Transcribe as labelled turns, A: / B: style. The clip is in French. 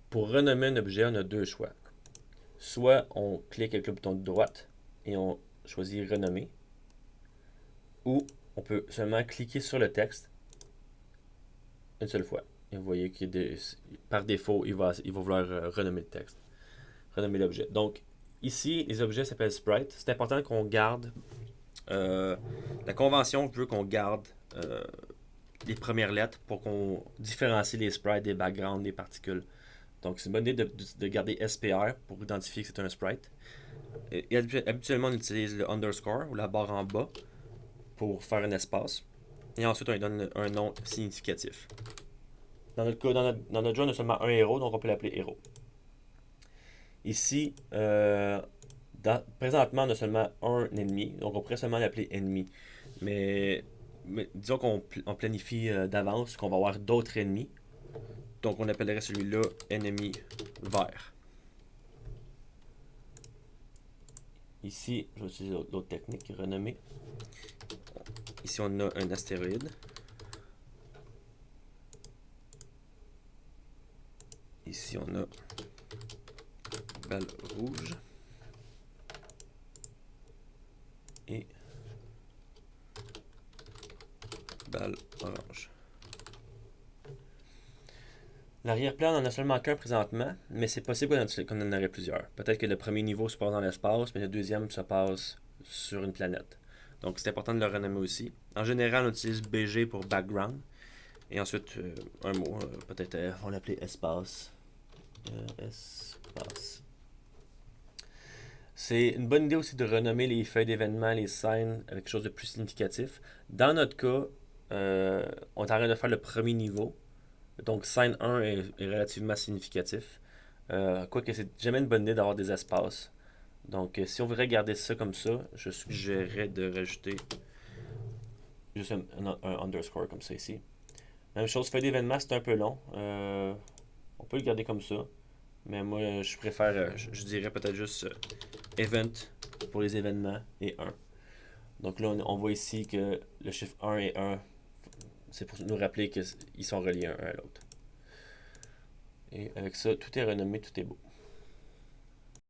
A: Pour renommer un objet, on a deux choix. Soit on clique avec le bouton de droite et on choisit renommer, ou on peut seulement cliquer sur le texte une seule fois. Et vous voyez que par défaut, il va vouloir renommer le texte, renommer l'objet. Donc, ici, les objets s'appellent sprite. C'est important qu'on garde. euh, la convention veut qu'on garde les premières lettres pour qu'on différencie les sprites des backgrounds, des particules. Donc, c'est une bonne idée de garder SPR pour identifier que c'est un sprite. Et habituellement, on utilise le underscore ou la barre en bas pour faire un espace. Et ensuite, on lui donne un nom significatif. Dans notre cas, dans notre jeu, on a seulement un héros, donc on peut l'appeler héros. Ici, présentement, on a seulement un ennemi, donc on pourrait seulement l'appeler ennemi. Mais disons qu'on planifie d'avance qu'on va avoir d'autres ennemis. Donc on appellerait celui-là ennemi vert. Ici, je vais utiliser l'autre technique, renommée. Ici, on a un astéroïde. Ici, on a balle rouge. Et balle orange. L'arrière-plan, on en a seulement qu'un présentement, mais c'est possible qu'on en aurait plusieurs. Peut-être que le premier niveau se passe dans l'espace, mais le deuxième se passe sur une planète. Donc c'est important de le renommer aussi. En général, on utilise BG pour background. Et ensuite, un mot, peut-être on l'appelait espace. Espace. C'est une bonne idée aussi de renommer les feuilles d'événements, les scènes, avec quelque chose de plus significatif. Dans notre cas, on est en train de faire le premier niveau. Donc, scène 1 est relativement significatif. Quoique c'est jamais une bonne idée d'avoir des espaces. Donc, si on voudrait garder ça comme ça, je suggérerais de rajouter juste un underscore comme ça ici. Même chose, feuille d'événement, c'est un peu long. On peut le garder comme ça. Mais moi, je préfère, je dirais peut-être juste event pour les événements et 1. Donc là, on voit ici que le chiffre 1 et 1, c'est pour nous rappeler qu'ils sont reliés un à l'autre. Et avec ça, tout est renommé, tout est beau.